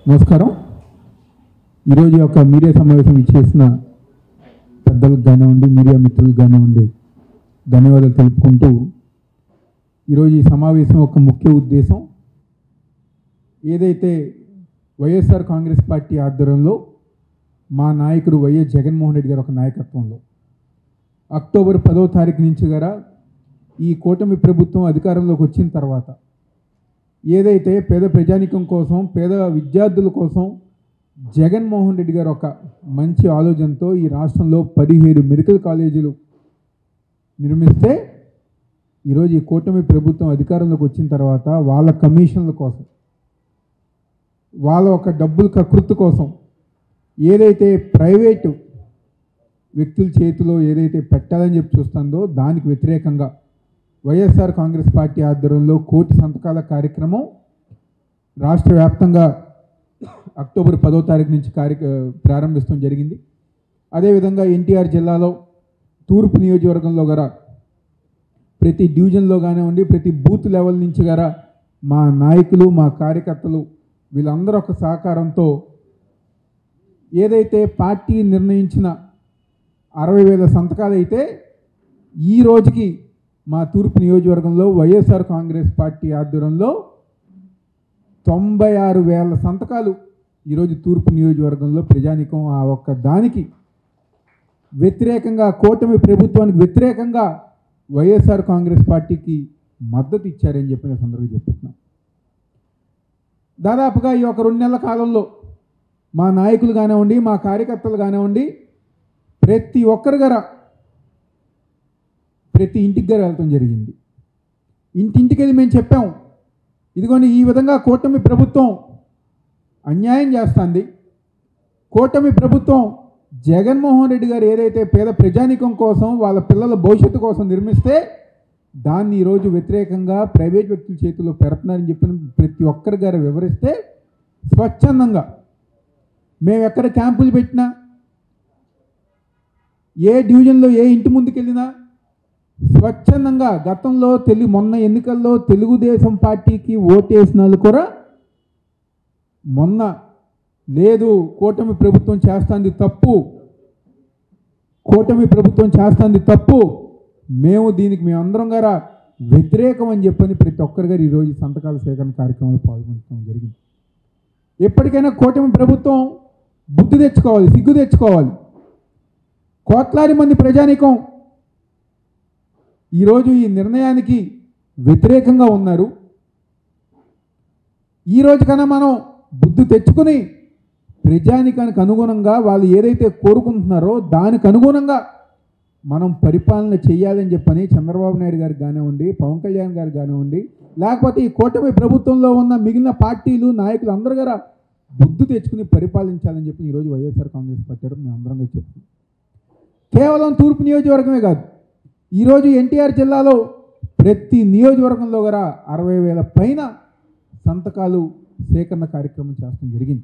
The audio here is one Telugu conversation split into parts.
నమస్కారం. ఈరోజు యొక్క మీడియా సమావేశం ఇచ్చేసిన పెద్దలకు కానివ్వండి, మీడియా మిత్రులకు కానివ్వండి ధన్యవాదాలు తెలుపుకుంటూ, ఈరోజు ఈ సమావేశం యొక్క ముఖ్య ఉద్దేశం ఏదైతే వైఎస్ఆర్ కాంగ్రెస్ పార్టీ ఆధ్వర్యంలో మా నాయకుడు వైఎస్ జగన్మోహన్ రెడ్డి గారి ఒక నాయకత్వంలో అక్టోబర్ 10వ తారీఖు నుంచి గారా ఈ కూటమి ప్రభుత్వం అధికారంలోకి వచ్చిన తర్వాత ఏదైతే పేద ప్రజానికం కోసం, పేద విద్యార్థుల కోసం జగన్మోహన్ రెడ్డి గారు ఒక మంచి ఆలోచనతో ఈ రాష్ట్రంలో 17 మెడికల్ కాలేజీలు నిర్మిస్తే ఈరోజు ఈ కూటమి ప్రభుత్వం అధికారంలోకి వచ్చిన తర్వాత వాళ్ళ కమిషన్ల కోసం, వాళ్ళ ఒక డబ్బుల కకృతి కోసం ఏదైతే ప్రైవేటు వ్యక్తుల చేతిలో ఏదైతే పెట్టాలని చెప్పి చూస్తుందో దానికి వ్యతిరేకంగా వైఎస్ఆర్ కాంగ్రెస్ పార్టీ ఆధ్వర్యంలో 1 కోటి సంతకాల కార్యక్రమం రాష్ట్ర వ్యాప్తంగా అక్టోబర్ 10వ తారీఖు నుంచి ప్రారంభించడం జరిగింది. అదేవిధంగా ఎన్టీఆర్ జిల్లాలో తూర్పు నియోజకవర్గంలో గల ప్రతి డివిజన్లో కానివ్వండి, ప్రతి బూత్ లెవెల్ నుంచి గల మా నాయకులు, మా కార్యకర్తలు వీళ్ళందరూ ఒక సహకారంతో ఏదైతే పార్టీ నిర్ణయించిన 60,000 సంతకాలు అయితే ఈ రోజుకి మా తూర్పు నియోజకవర్గంలో వైఎస్ఆర్ కాంగ్రెస్ పార్టీ ఆధ్వర్యంలో 96,000 సంతకాలు ఈరోజు తూర్పు నియోజకవర్గంలో ప్రజానికం ఆ ఒక్క దానికి వ్యతిరేకంగా, కూటమి ప్రభుత్వానికి వ్యతిరేకంగా వైఎస్ఆర్ కాంగ్రెస్ పార్టీకి మద్దతు ఇచ్చారని చెప్పిన సందర్భంగా చెప్తున్నాను. దాదాపుగా ఈ ఒక 2 నెలల కాలంలో మా నాయకులు కానివ్వండి, మా కార్యకర్తలు కానివ్వండి, ప్రతి ఒక్కరి గారా ప్రతి ఇంటికి గారు వెళ్తాం జరిగింది. ఇంటింటికి వెళ్ళి మేము చెప్పాం, ఇదిగోండి ఈ విధంగా కూటమి ప్రభుత్వం అన్యాయం చేస్తుంది. కూటమి ప్రభుత్వం జగన్మోహన్ రెడ్డి గారు ఏదైతే పేద ప్రజానికం కోసం, వాళ్ళ పిల్లల భవిష్యత్తు కోసం నిర్మిస్తే దాన్ని ఈరోజు వ్యతిరేకంగా ప్రైవేట్ వ్యక్తుల చేతిలో పెడుతున్నారని చెప్పిన ప్రతి ఒక్కరి గారు వివరిస్తే స్వచ్ఛందంగా మేము ఎక్కడ క్యాంపులు పెట్టినా, ఏ డివిజన్లో ఏ ఇంటి ముందుకు వెళ్ళినా స్వచ్ఛందంగా గతంలో మొన్న ఎన్నికల్లో తెలుగుదేశం పార్టీకి ఓటేసిన వాళ్ళు కూడా మొన్న లేదు కూటమి ప్రభుత్వం చేస్తుంది తప్పు, కూటమి ప్రభుత్వం చేస్తుంది తప్పు, మేమందరం గారా వ్యతిరేకం అని చెప్పని ప్రతి ఒక్కరి గారు ఈరోజు సంతకాల సేకరణ కార్యక్రమంలో పాల్గొనడం జరిగింది. ఎప్పటికైనా కూటమి ప్రభుత్వం బుద్ధి తెచ్చుకోవాలి, సిగ్గు తెచ్చుకోవాలి. కోట్లాది మంది ప్రజానీకం ఈరోజు ఈ నిర్ణయానికి వ్యతిరేకంగా ఉన్నారు. ఈరోజు కన్నా మనం బుద్ధి తెచ్చుకుని ప్రజానికానికి అనుగుణంగా వాళ్ళు ఏదైతే కోరుకుంటున్నారో దానికి అనుగుణంగా మనం పరిపాలన చేయాలని చెప్పని చంద్రబాబు నాయుడు గారికి కానివ్వండి, పవన్ కళ్యాణ్ గారికి కానివ్వండి, లేకపోతే ఈ కూటమి ప్రభుత్వంలో ఉన్న మిగిలిన పార్టీలు, నాయకులు అందరూ గారా బుద్ధి తెచ్చుకుని పరిపాలించాలని చెప్పి ఈరోజు వైఎస్ఆర్ కాంగ్రెస్ పార్టీ మేము అందరం చెప్తున్నాం. కేవలం తూర్పు నియోజకవర్గమే కాదు, ఈరోజు ఎన్టీఆర్ జిల్లాలో ప్రతి నియోజకవర్గంలో గల 60,000 పైన సంతకాలు సేకరణ కార్యక్రమం చేస్తడం జరిగింది.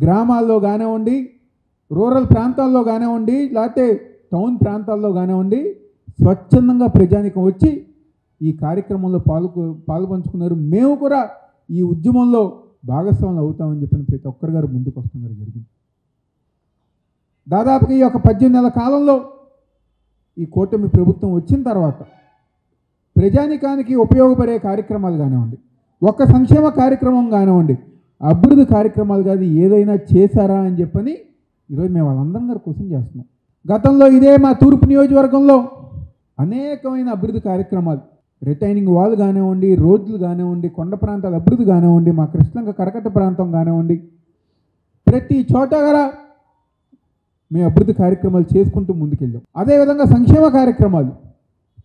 గ్రామాల్లో కానివ్వండి, రూరల్ ప్రాంతాల్లో కానివ్వండి, లేకపోతే టౌన్ ప్రాంతాల్లో కానివ్వండి, స్వచ్ఛందంగా ప్రజానికం వచ్చి ఈ కార్యక్రమంలో పాల్పంచుకున్నారు. మేము కూడా ఈ ఉద్యమంలో భాగస్వాములు అవుతామని చెప్పిన ప్రతి ఒక్కరి గారు ముందుకు వస్తున్నారు జరిగింది. దాదాపుగా ఈ యొక్క 18 నెలల కాలంలో ఈ కూటమి ప్రభుత్వం వచ్చిన తర్వాత ప్రజానికానికి ఉపయోగపడే కార్యక్రమాలు కానివ్వండి, ఒక్క సంక్షేమ కార్యక్రమం కానివ్వండి, అభివృద్ధి కార్యక్రమాలు కాదు ఏదైనా చేశారా అని చెప్పని ఈరోజు మేము వాళ్ళందరం గారు క్వశ్చన్ చేస్తున్నాం. గతంలో ఇదే మా తూర్పు నియోజకవర్గంలో అనేకమైన అభివృద్ధి కార్యక్రమాలు, రిటైనింగ్ వాల్ కానివ్వండి, రోడ్లు కానివ్వండి, కొండ ప్రాంతాల అభివృద్ధి కానివ్వండి, మా కృష్ణంగ కరకట్ట ప్రాంతం కానివ్వండి, ప్రతి చోట గల మేము అభివృద్ధి కార్యక్రమాలు చేసుకుంటూ ముందుకెళ్ళాం. అదేవిధంగా సంక్షేమ కార్యక్రమాలు,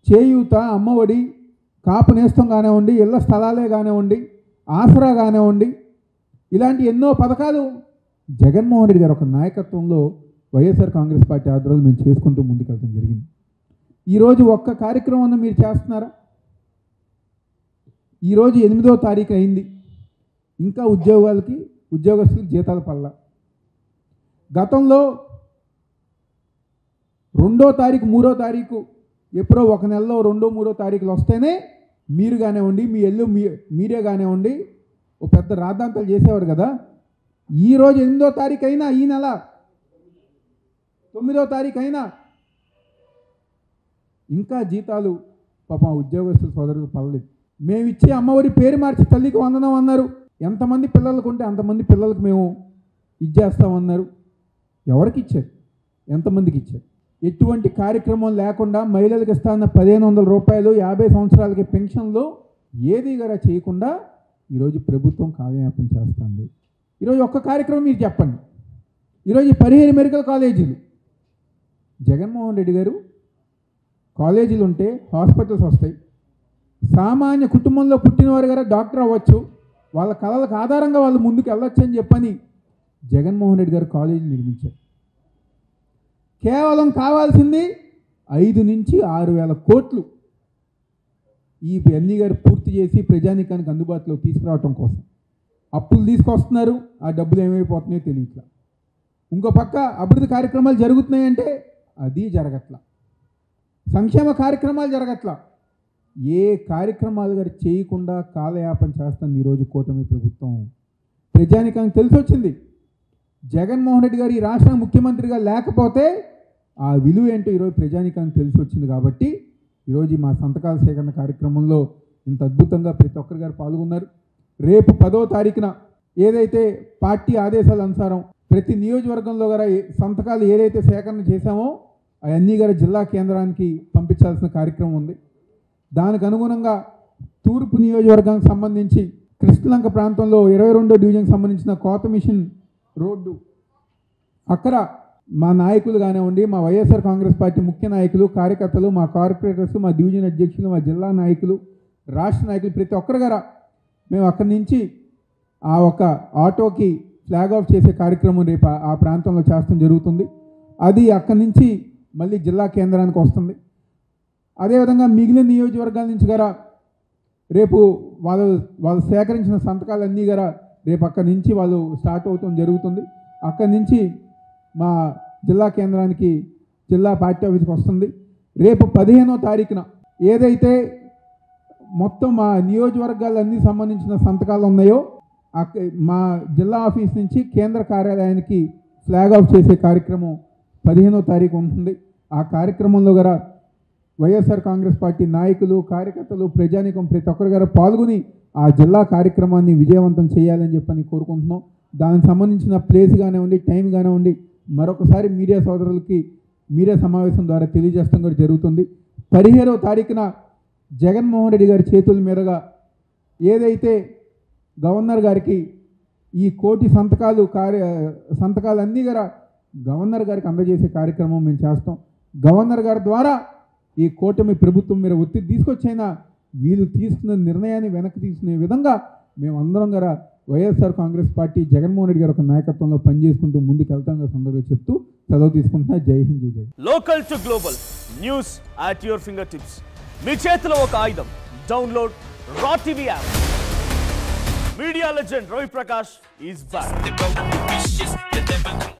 చేయూత, అమ్మఒడి, కాపు నేస్తం కానివ్వండి, ఇళ్ల స్థలాలే కానివ్వండి, ఆసరా కానివ్వండి, ఇలాంటి ఎన్నో పథకాలు జగన్మోహన్ రెడ్డి గారు ఒక నాయకత్వంలో వైఎస్ఆర్ కాంగ్రెస్ పార్టీ ఆధ్వర్యంలో మేము చేసుకుంటూ ముందుకెళ్ళడం జరిగింది. ఈరోజు ఒక్క కార్యక్రమం మీరు చేస్తున్నారా? ఈరోజు 8వ తారీఖు అయింది, ఇంకా ఉద్యోగస్తులకు జీతాలు పడలా. గతంలో 2వ తారీఖు, 3వ తారీఖు ఎప్పుడో ఒక నెలలో 2, 3వ తారీఖులు వస్తేనే మీరు కానివ్వండి, మీరే కానివ్వండి ఓ పెద్ద రాద్ధాంతాలు చేసేవారు కదా, ఈరోజు 8వ తారీఖు అయినా, ఈ నెల 9వ తారీఖు అయినా ఇంకా జీతాలు పాపం ఉద్యోగస్తుల సోదరులు పడలేదు. మేము ఇచ్చే అమ్మఒడి పేరు మార్చి తల్లికి వందనం అన్నారు. ఎంతమంది పిల్లలకు ఉంటే అంతమంది పిల్లలకు మేము ఇచ్చేస్తామన్నారు. ఎవరికి ఇచ్చారు? ఎంతమందికి ఇచ్చారు? ఎటువంటి కార్యక్రమం లేకుండా మహిళలకు ఇస్తాన్న 1500 రూపాయలు, 50 సంవత్సరాలకి పెన్షన్లు ఏది కూడా చేయకుండా ఈరోజు ప్రభుత్వం కాలయాపన చేస్తుంది. ఈరోజు ఒక్క కార్యక్రమం మీరు చెప్పండి. ఈరోజు పరిహేరి మెడికల్ కాలేజీలు, జగన్మోహన్ రెడ్డి గారు కాలేజీలు ఉంటే హాస్పిటల్స్ వస్తాయి. సామాన్య కుటుంబంలో పుట్టినవారు గారు డాక్టర్ అవ్వచ్చు, వాళ్ళ కళలకు ఆధారంగా వాళ్ళు ముందుకు వెళ్ళొచ్చు అని చెప్పని జగన్మోహన్ రెడ్డి గారు కాలేజీలు నిర్మించారు. కేవలం కావాల్సింది 5 నుంచి 6,000 కోట్లు ఈ ఎన్ని గారు పూర్తి చేసి ప్రజానీకానికి అందుబాటులోకి తీసుకురావటం కోసం అప్పులు తీసుకొస్తున్నారు. ఆ డబ్బులు ఏమైపోతున్నాయో తెలియట్లా. ఇంకో పక్క అభివృద్ధి కార్యక్రమాలు జరుగుతున్నాయంటే అది జరగట్లా. సంక్షేమ కార్యక్రమాలు జరగట్లా. ఏ కార్యక్రమాలు గారు చేయకుండా కాలయాపన చేస్తుంది ఈరోజు కూటమి ప్రభుత్వం. ప్రజానీకానికి తెలిసి వచ్చింది, జగన్మోహన్ రెడ్డి గారు ఈ రాష్ట్ర ముఖ్యమంత్రిగా లేకపోతే ఆ విలువ ఏంటో ఈరోజు ప్రజానీకానికి తెలిసి వచ్చింది. కాబట్టి ఈరోజు మా సంతకాల సేకరణ కార్యక్రమంలో ఇంత అద్భుతంగా ప్రతి ఒక్కరి గారు పాల్గొన్నారు. రేపు 10వ తారీఖున ఏదైతే పార్టీ ఆదేశాల అనుసారం ప్రతి నియోజకవర్గంలో గారు సంతకాలు ఏదైతే సేకరణ చేశామో అవన్నీ గారు జిల్లా కేంద్రానికి పంపించాల్సిన కార్యక్రమం ఉంది. దానికి అనుగుణంగా తూర్పు నియోజకవర్గానికి సంబంధించి కృష్ణలంక ప్రాంతంలో 22వ డివిజన్కి సంబంధించిన కోత మిషన్ రోడ్డు అక్కడ మా నాయకులు కానివ్వండి, మా వైఎస్ఆర్ కాంగ్రెస్ పార్టీ ముఖ్య నాయకులు, కార్యకర్తలు, మా కార్పొరేటర్స్, మా డివిజన్ అధ్యక్షులు, మా జిల్లా నాయకులు, రాష్ట్ర నాయకులు ప్రతి ఒక్కరు గారా మేము అక్కడి నుంచి ఆ ఒక ఆటోకి ఫ్లాగ్ ఆఫ్ చేసే కార్యక్రమం రేపు ఆ ప్రాంతంలో చేస్తాం జరుగుతుంది. అది అక్కడి నుంచి మళ్ళీ జిల్లా కేంద్రానికి వస్తుంది. అదేవిధంగా మిగిలిన నియోజకవర్గాల నుంచి గారా రేపు వాళ్ళు సేకరించిన సంతకాలన్నీ గారా రేపు అక్కడి నుంచి వాళ్ళు స్టార్ట్ అవుతాం జరుగుతుంది. అక్కడి నుంచి మా జిల్లా కేంద్రానికి జిల్లా పార్టీ ఆఫీస్కి వస్తుంది. రేపు 15వ తారీఖున ఏదైతే మొత్తం మా నియోజకవర్గాలన్నీ సంబంధించిన సంతకాలు ఉన్నాయో మా జిల్లా ఆఫీస్ నుంచి కేంద్ర కార్యాలయానికి ఫ్లాగ్ ఆఫ్ చేసే కార్యక్రమం 15వ తారీఖు ఉంటుంది. ఆ కార్యక్రమంలో గారా వైఎస్ఆర్ కాంగ్రెస్ పార్టీ నాయకులు, కార్యకర్తలు, ప్రజానీకం ప్రతి ఒక్కరు గారు పాల్గొని ఆ జిల్లా కార్యక్రమాన్ని విజయవంతం చేయాలని చెప్పని కోరుకుంటున్నాం. దానికి సంబంధించిన ప్లేస్ కానివ్వండి, టైం కానివ్వండి మరొకసారి మీడియా సోదరులకి మీడియా సమావేశం ద్వారా తెలియజేస్తాం కూడా జరుగుతుంది. 17వ తారీఖున జగన్మోహన్ రెడ్డి గారి చేతుల మీదుగా ఏదైతే గవర్నర్ గారికి ఈ కోటి సంతకాలన్నీ కూడా గవర్నర్ గారికి అందజేసే కార్యక్రమం మేము చేస్తాం. గవర్నర్ గారి ద్వారా ఈ కూటమి ప్రభుత్వం మీద ఒత్తిడి తీసుకొచ్చైనా వీళ్ళు తీసుకున్న నిర్ణయాన్ని వెనక్కి తీసుకునే విధంగా మేమందరం గారా వైఎస్ఆర్ కాంగ్రెస్ పార్టీ జగన్మోహన్ రెడ్డి గారి ఒక నాయకత్వంలో పనిచేసుకుంటూ ముందుకు వెళ్తాం సందర్భంగా చెప్తూ సెలవు తీసుకుంటున్నా. జై Hind, Jai Jai. Local to global news at your fingertips. మీ చేతిలో ఒక ఆయుధం. Download R TV app. Media legend Ravi Prakash is back.